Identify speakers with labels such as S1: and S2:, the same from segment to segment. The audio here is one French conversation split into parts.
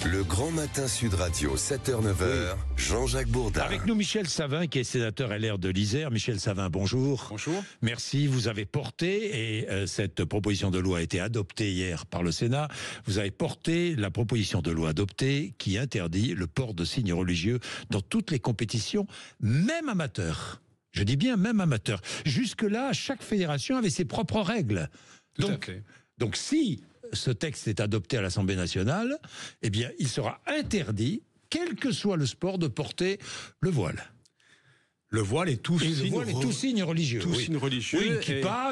S1: Le Grand Matin Sud Radio, 7h-9h, Jean-Jacques Bourdin.
S2: Avec nous, Michel Savin, qui est sénateur LR de l'Isère. Michel Savin, bonjour.
S3: Bonjour.
S2: Merci, vous avez porté, et cette proposition de loi a été adoptée hier par le Sénat, vous avez porté la proposition de loi adoptée qui interdit le port de signes religieux dans toutes les compétitions, même amateurs. Je dis bien même amateurs. Jusque-là, chaque fédération avait ses propres règles.
S3: Tout à fait.
S2: Donc si ce texte est adopté à l'Assemblée nationale, eh bien, il sera interdit, quel que soit le sport, de porter le voile.
S3: Le voile est tout
S2: signe religieux.
S3: Tout signe religieux.
S2: Oui, une kippa,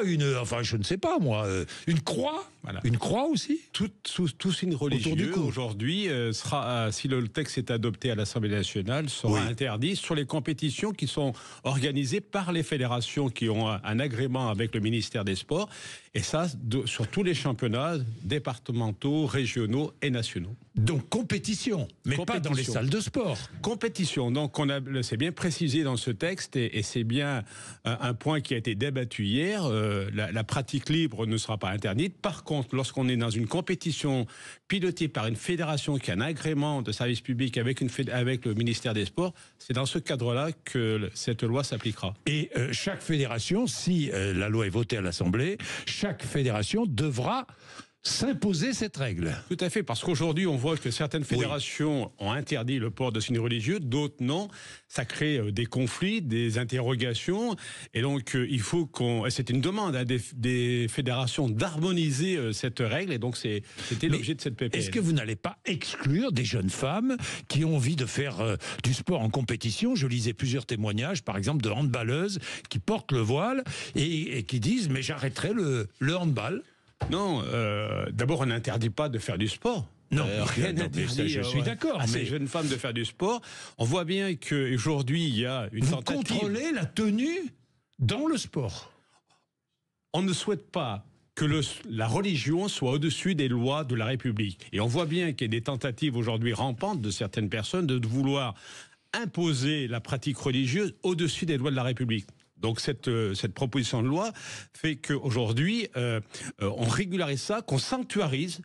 S2: je ne sais pas moi, une croix.
S3: Voilà.
S2: Une croix aussi.
S3: Tout signe religieux aujourd'hui sera, si le texte est adopté à l'Assemblée nationale, sera interdit sur les compétitions qui sont organisées par les fédérations qui ont un agrément avec le ministère des Sports, et ça sur tous les championnats départementaux, régionaux et nationaux.
S2: Donc compétition, mais pas dans les salles de sport.
S3: Compétition. Donc c'est bien précisé dans ce texte, et c'est bien un point qui a été débattu hier. La pratique libre ne sera pas interdite. Par contre, lorsqu'on est dans une compétition pilotée par une fédération qui a un agrément de service public avec le ministère des Sports, c'est dans ce cadre-là que cette loi s'appliquera.
S2: Et chaque fédération, si la loi est votée à l'Assemblée, chaque fédération devra s'imposer cette règle.
S3: Tout à fait, parce qu'aujourd'hui, on voit que certaines fédérations ont interdit le port de signes religieux, d'autres non. Ça crée des conflits, des interrogations, et donc il faut c'est une demande des fédérations d'harmoniser cette règle, et donc c'était l'objet de cette PPL.
S2: Est-ce que vous n'allez pas exclure des jeunes femmes qui ont envie de faire du sport en compétition? Je lisais plusieurs témoignages, par exemple, de handballeuses qui portent le voile et qui disent « mais j'arrêterai le handball ».
S3: Non, d'abord on n'interdit pas de faire du sport.
S2: Non,
S3: rien n'interdit.
S2: Je suis d'accord.
S3: À ces jeunes femmes de faire du sport. On voit bien qu'aujourd'hui il y a une tentative.
S2: Vous contrôlez la tenue dans le sport.
S3: On ne souhaite pas que la religion soit au-dessus des lois de la République. Et on voit bien qu'il y a des tentatives aujourd'hui rampantes de certaines personnes de vouloir imposer la pratique religieuse au-dessus des lois de la République. Donc cette proposition de loi fait qu'aujourd'hui, on régularise ça, qu'on sanctuarise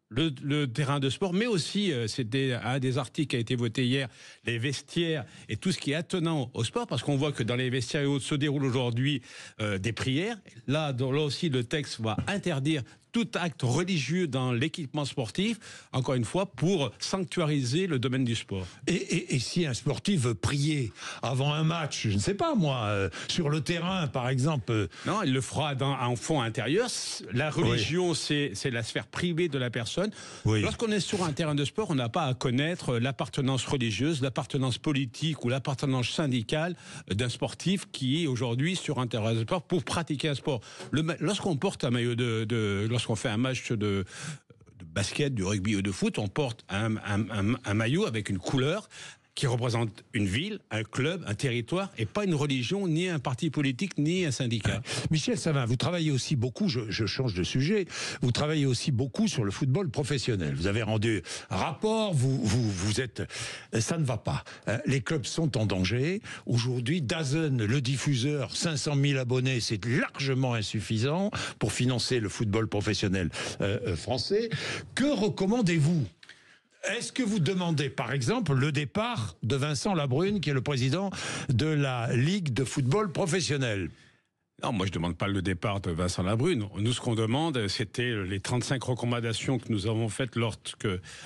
S3: le terrain de sport, mais aussi, c'était un des articles qui a été voté hier, les vestiaires et tout ce qui est attenant au sport, parce qu'on voit que dans les vestiaires et autres se déroulent aujourd'hui des prières. Là aussi, le texte va interdire tout acte religieux dans l'équipement sportif, encore une fois, pour sanctuariser le domaine du sport.
S2: Et si un sportif veut prier avant un match, je ne sais pas moi, sur le terrain par exemple...
S3: Non, il le fera en fond intérieur. La religion, c'est la sphère privée de la personne. Oui. Lorsqu'on est sur un terrain de sport, on n'a pas à connaître l'appartenance religieuse, l'appartenance politique ou l'appartenance syndicale d'un sportif qui est aujourd'hui sur un terrain de sport pour pratiquer un sport. Lorsqu'on porte un maillot lorsqu'on fait un match de basket, du rugby ou de foot, on porte un maillot avec une couleur qui représente une ville, un club, un territoire, et pas une religion, ni un parti politique, ni un syndicat.
S2: Michel Savin, vous travaillez aussi beaucoup, je change de sujet, vous travaillez aussi beaucoup sur le football professionnel. Vous avez rendu un rapport, vous êtes... Ça ne va pas. Les clubs sont en danger. Aujourd'hui, DAZN, le diffuseur, 500 000 abonnés, c'est largement insuffisant pour financer le football professionnel français. Que recommandez-vous ? Est-ce que vous demandez, par exemple, le départ de Vincent Labrune, qui est le président de la Ligue de football professionnel ?
S3: Non, moi je ne demande pas le départ de Vincent Labrune. Nous, ce qu'on demande, c'était les 35 recommandations que nous avons faites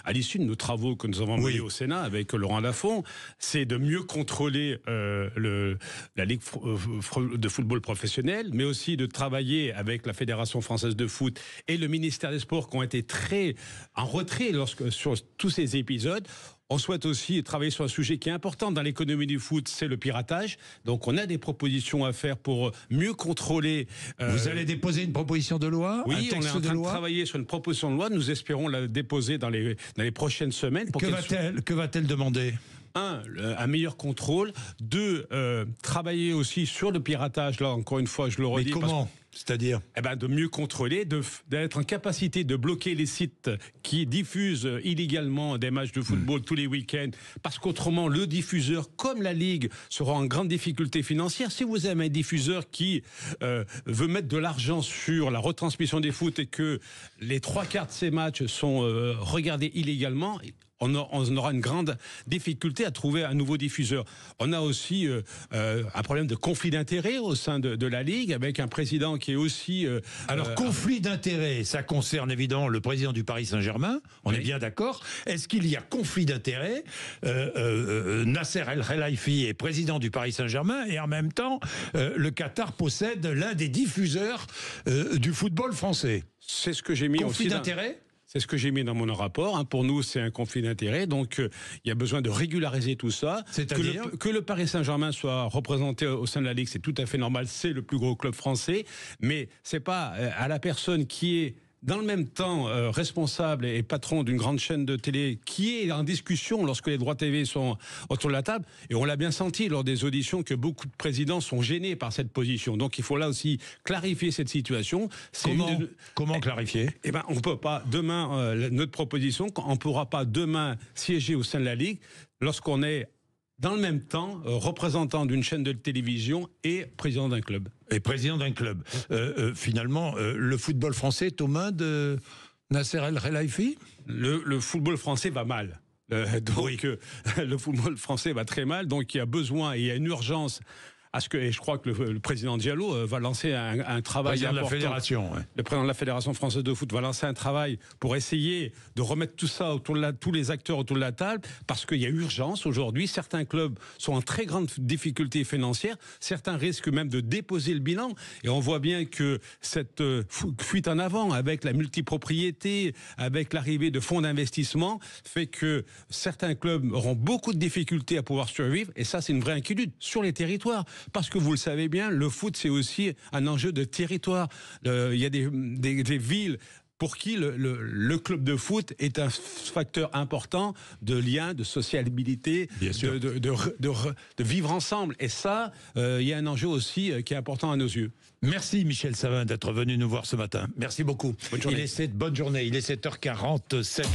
S3: à l'issue de nos travaux que nous avons menés au Sénat avec Laurent Lafont, c'est de mieux contrôler la Ligue de football professionnel, mais aussi de travailler avec la Fédération française de foot et le ministère des Sports qui ont été très en retrait sur tous ces épisodes. On souhaite aussi travailler sur un sujet qui est important dans l'économie du foot, c'est le piratage. Donc on a des propositions à faire pour mieux contrôler...
S2: Vous allez déposer une proposition de loi ?
S3: Oui, on est en train de travailler sur une proposition de loi. Nous espérons la déposer dans les prochaines semaines.
S2: Que va-t-elle demander ?
S3: Un meilleur contrôle. 2, travailler aussi sur le piratage. Là, encore une fois, je le redis.
S2: Mais comment ? C'est-à-dire
S3: de mieux contrôler, d'être en capacité de bloquer les sites qui diffusent illégalement des matchs de football tous les week-ends, parce qu'autrement, le diffuseur, comme la Ligue, sera en grande difficulté financière. Si vous avez un diffuseur qui veut mettre de l'argent sur la retransmission des foot et que les 3/4 de ces matchs sont regardés illégalement, on aura une grande difficulté à trouver un nouveau diffuseur. On a aussi un problème de conflit d'intérêts au sein de la Ligue, avec un président qui est aussi...
S2: Alors, conflit d'intérêts, ça concerne évidemment le président du Paris Saint-Germain, on est bien d'accord. Est-ce qu'il y a conflit d'intérêts Nasser El Khelaifi est président du Paris Saint-Germain et en même temps, le Qatar possède l'un des diffuseurs du football français.
S3: C'est ce que j'ai mis
S2: conflit
S3: aussi
S2: d'intérêts.
S3: C'est ce que j'ai mis dans mon rapport. Pour nous, c'est un conflit d'intérêts. Donc, il y a besoin de régulariser tout ça.
S2: C'est-à-dire
S3: que le Paris Saint-Germain soit représenté au sein de la Ligue, c'est tout à fait normal. C'est le plus gros club français. Mais c'est pas à la personne qui est dans le même temps responsable et patron d'une grande chaîne de télé qui est en discussion lorsque les droits TV sont autour de la table. Et on l'a bien senti lors des auditions que beaucoup de présidents sont gênés par cette position. Donc il faut là aussi clarifier cette situation.
S2: Comment clarifier ?
S3: Eh ben, on peut pas demain notre proposition, on ne pourra pas demain siéger au sein de la Ligue lorsqu'on est dans le même temps représentant d'une chaîne de télévision et président d'un club.
S2: Et président d'un club. Finalement, le football français est aux mains de Nasser El Khelaifi ?
S3: Le football français va mal. Le football français va très mal, donc il y a besoin et il y a une urgence et je crois que le président Diallo va lancer un travail
S2: important.
S3: De la
S2: fédération, ouais.
S3: Le président de la Fédération française de foot va lancer un travail pour essayer de remettre tout ça tous les acteurs autour de la table, parce qu'il y a urgence aujourd'hui. Certains clubs sont en très grande difficulté financière, certains risquent même de déposer le bilan, et on voit bien que cette fuite en avant avec la multipropriété, avec l'arrivée de fonds d'investissement, fait que certains clubs auront beaucoup de difficultés à pouvoir survivre, et ça c'est une vraie inquiétude sur les territoires. Parce que vous le savez bien, le foot, c'est aussi un enjeu de territoire. Il y a des villes pour qui le club de foot est un facteur important de lien, de sociabilité, de vivre ensemble. Et ça, il y a un enjeu aussi qui est important à nos yeux.
S2: Merci Michel Savin d'être venu nous voir ce matin. Merci beaucoup.
S3: Bonne journée.
S2: Bonne journée. Il est 7h47.